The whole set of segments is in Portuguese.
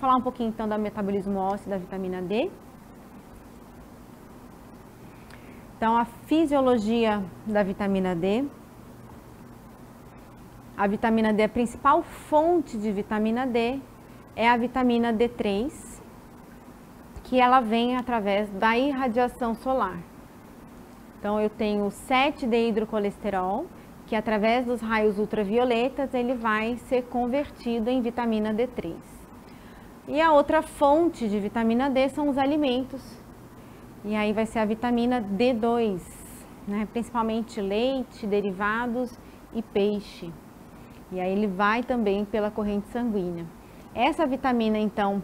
falar um pouquinho então do metabolismo ósseo da vitamina D. Então, a fisiologia da vitamina D. A vitamina D, a principal fonte de vitamina D é a vitamina D3, que ela vem através da irradiação solar. Então, eu tenho 7-deidrocolesterol, que através dos raios ultravioletas ele vai ser convertido em vitamina D3. E a outra fonte de vitamina D são os alimentos. E aí vai ser a vitamina D2, né? Principalmente leite, derivados e peixe. E aí ele vai também pela corrente sanguínea. Essa vitamina, então,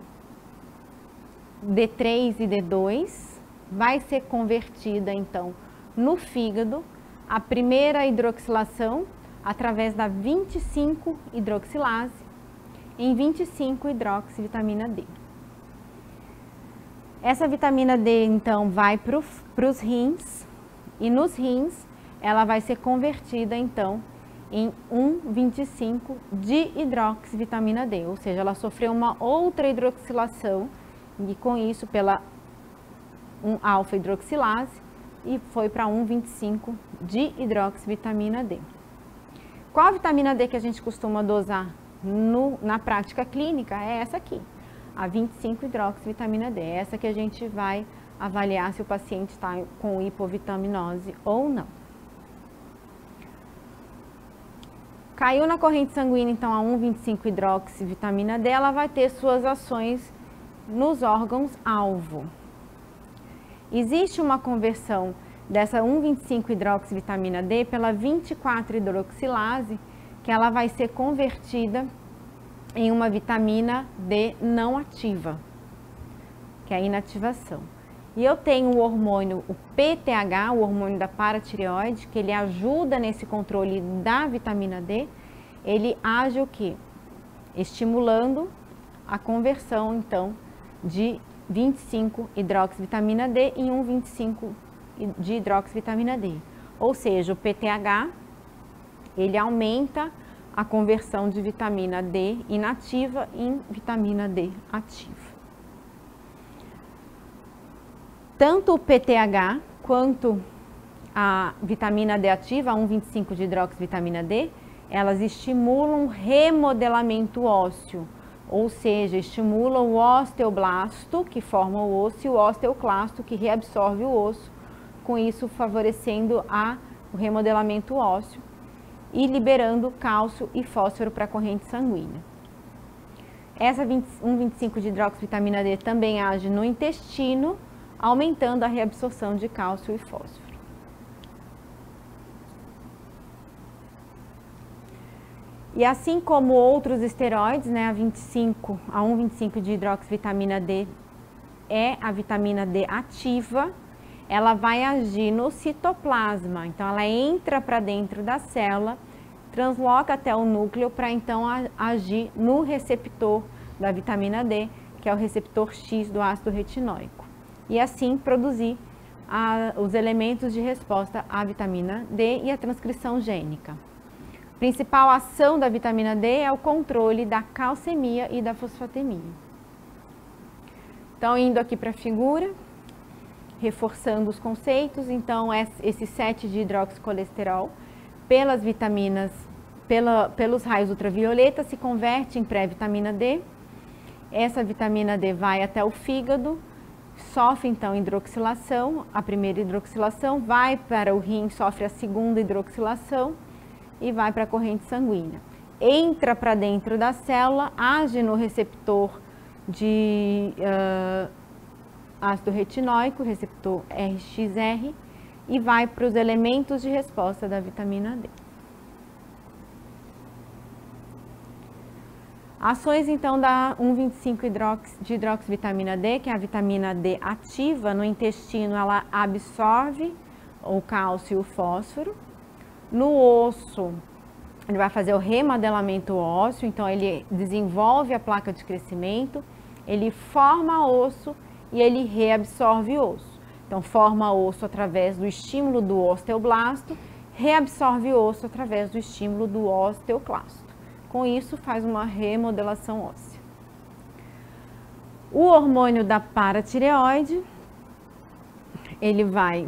D3 e D2, vai ser convertida, então, no fígado, a primeira hidroxilação, através da 25-hidroxilase, em 25-hidroxivitamina D. Essa vitamina D, então, vai para os rins, e nos rins ela vai ser convertida, então, em 1,25 de hidroxivitamina D, ou seja, ela sofreu uma outra hidroxilação, e com isso pela 1-alfa-hidroxilase, e foi para 1,25 de hidroxivitamina D. Qual a vitamina D que a gente costuma dosar na prática clínica? É essa aqui, a 25-hidroxivitamina D. É essa que a gente vai avaliar se o paciente está com hipovitaminose ou não. Caiu na corrente sanguínea, então, a 1,25-hidroxivitamina D, ela vai ter suas ações nos órgãos-alvo. Existe uma conversão dessa 1,25-hidroxivitamina D pela 24-hidroxilase, que ela vai ser convertida em uma vitamina D não ativa, que é a inativação. E eu tenho o hormônio, o PTH, o hormônio da paratireoide, que ele ajuda nesse controle da vitamina D. Ele age o quê? Estimulando a conversão, então, de 25-hidroxivitamina D em 1,25 de hidroxivitamina D. Ou seja, o PTH, ele aumenta a conversão de vitamina D inativa em vitamina D ativa. Tanto o PTH quanto a vitamina D ativa, 1,25 de hidroxivitamina D, elas estimulam remodelamento ósseo, ou seja, estimulam o osteoblasto, que forma o osso, e o osteoclasto, que reabsorve o osso, com isso favorecendo o remodelamento ósseo e liberando cálcio e fósforo para a corrente sanguínea. Essa 1,25 de hidroxivitamina D também age no intestino, aumentando a reabsorção de cálcio e fósforo. E assim como outros esteroides, né, a 1,25 de hidroxivitamina D é a vitamina D ativa, ela vai agir no citoplasma, então ela entra para dentro da célula, transloca até o núcleo para então agir no receptor da vitamina D, que é o receptor X do ácido retinóico, e assim produzir os elementos de resposta à vitamina D e a transcrição gênica. A principal ação da vitamina D é o controle da calcemia e da fosfatemia. Então, indo aqui para a figura, reforçando os conceitos, então esse 7 de hidroxicolesterol, pelas vitaminas, pelos raios ultravioleta, se converte em pré-vitamina D. Essa vitamina D vai até o fígado, sofre então hidroxilação, a primeira hidroxilação, vai para o rim, sofre a segunda hidroxilação e vai para a corrente sanguínea. Entra para dentro da célula, age no receptor de ácido retinóico, receptor RXR, e vai para os elementos de resposta da vitamina D. Ações então da 1,25 de hidroxivitamina D, que é a vitamina D ativa, no intestino ela absorve o cálcio e o fósforo. No osso, ele vai fazer o remodelamento ósseo, então ele desenvolve a placa de crescimento, ele forma osso e ele reabsorve osso. Então, forma osso através do estímulo do osteoblasto, reabsorve osso através do estímulo do osteoclasto. Com isso, faz uma remodelação óssea. O hormônio da paratireoide, ele vai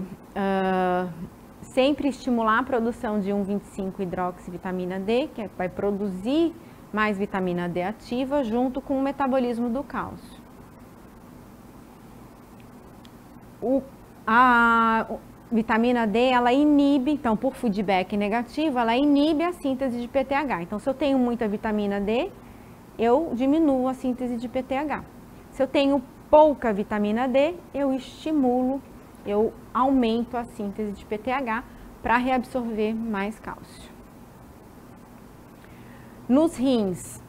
sempre estimular a produção de 1,25-hidroxivitamina D, que vai produzir mais vitamina D ativa, junto com o metabolismo do cálcio. A vitamina D, ela inibe, então, por feedback negativo, ela inibe a síntese de PTH. Então, se eu tenho muita vitamina D, eu diminuo a síntese de PTH. Se eu tenho pouca vitamina D, eu estimulo, eu aumento a síntese de PTH para reabsorver mais cálcio. Nos rins,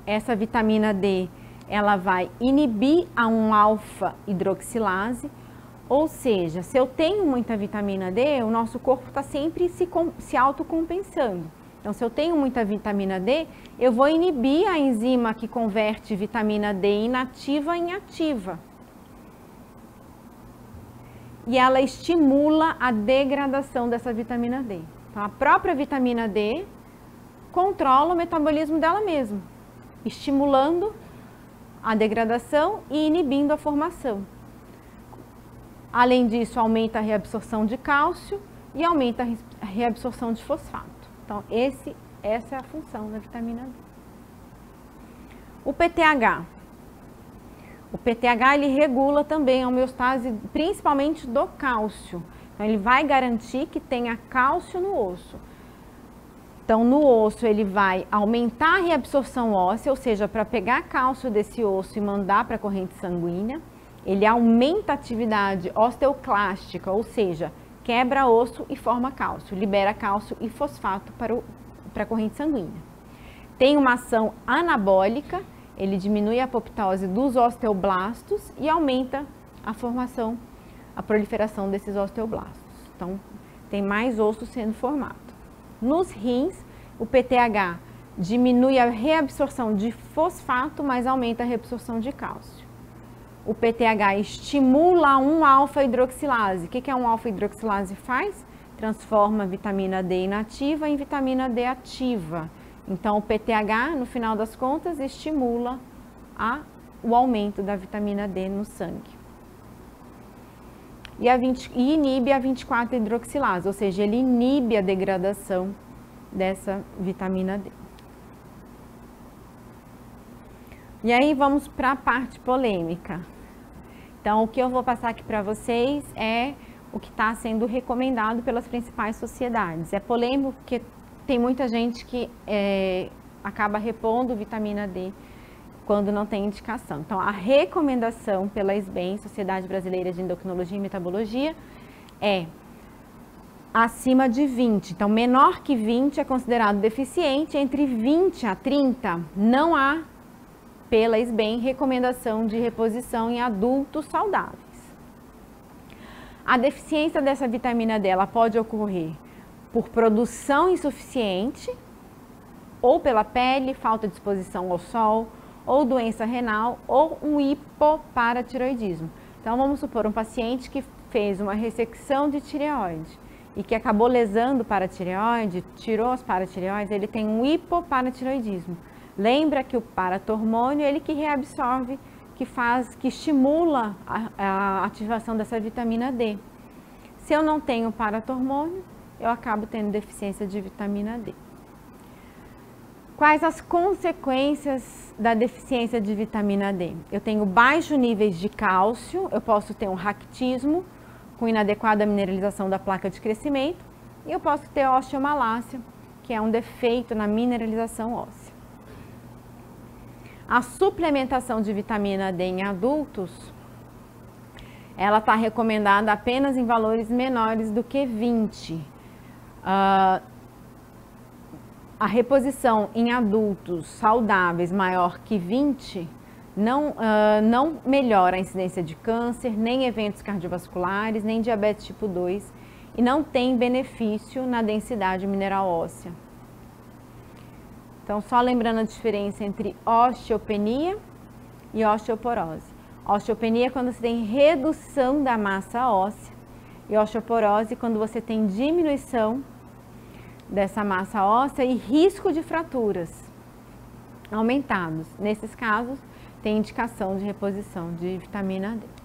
essa vitamina D, ela vai inibir a 1-alfa-hidroxilase, ou seja, se eu tenho muita vitamina D, o nosso corpo está sempre se autocompensando. Então, se eu tenho muita vitamina D, eu vou inibir a enzima que converte vitamina D inativa em ativa. E ela estimula a degradação dessa vitamina D. Então, a própria vitamina D controla o metabolismo dela mesma, estimulando a degradação e inibindo a formação. Além disso, aumenta a reabsorção de cálcio e aumenta a reabsorção de fosfato. Então, essa é a função da vitamina D. O PTH. O PTH, ele regula também a homeostase, principalmente do cálcio. Então, ele vai garantir que tenha cálcio no osso. Então, no osso, ele vai aumentar a reabsorção óssea, ou seja, para pegar cálcio desse osso e mandar para a corrente sanguínea. Ele aumenta a atividade osteoclástica, ou seja, quebra osso e forma cálcio, libera cálcio e fosfato para a corrente sanguínea. Tem uma ação anabólica, ele diminui a apoptose dos osteoblastos e aumenta a formação, a proliferação desses osteoblastos. Então, tem mais osso sendo formado. Nos rins, o PTH diminui a reabsorção de fosfato, mas aumenta a reabsorção de cálcio. O PTH estimula a 1-alfa-hidroxilase. O que a 1-alfa-hidroxilase faz? Transforma a vitamina D inativa em vitamina D ativa. Então, o PTH, no final das contas, estimula o aumento da vitamina D no sangue. E inibe a 24-hidroxilase, ou seja, ele inibe a degradação dessa vitamina D. E aí vamos para a parte polêmica. Então, o que eu vou passar aqui para vocês é o que está sendo recomendado pelas principais sociedades. É polêmico porque tem muita gente que acaba repondo vitamina D quando não tem indicação. Então, a recomendação pela SBEM, Sociedade Brasileira de Endocrinologia e Metabologia, é acima de 20. Então, menor que 20 é considerado deficiente, entre 20 a 30 não há, pela SBEM, recomendação de reposição em adultos saudáveis. A deficiência dessa vitamina D ela pode ocorrer por produção insuficiente, ou pela pele, falta de exposição ao sol, ou doença renal, ou um hipoparatiroidismo. Então, vamos supor um paciente que fez uma ressecção de tireoide e que acabou lesando o paratireoide, tirou as paratireoides, ele tem um hipoparatiroidismo. Lembra que o paratormônio, ele que reabsorve, que estimula a ativação dessa vitamina D. Se eu não tenho paratormônio, eu acabo tendo deficiência de vitamina D. Quais as consequências da deficiência de vitamina D? Eu tenho baixos níveis de cálcio, eu posso ter um raquitismo com inadequada mineralização da placa de crescimento e eu posso ter osteomalácia, que é um defeito na mineralização óssea. A suplementação de vitamina D em adultos, ela está recomendada apenas em valores menores do que 20. A reposição em adultos saudáveis maior que 20 não melhora a incidência de câncer, nem eventos cardiovasculares, nem diabetes tipo 2 e não tem benefício na densidade mineral óssea. Então, só lembrando a diferença entre osteopenia e osteoporose. Osteopenia é quando você tem redução da massa óssea e osteoporose quando você tem diminuição dessa massa óssea e risco de fraturas aumentados. Nesses casos, tem indicação de reposição de vitamina D.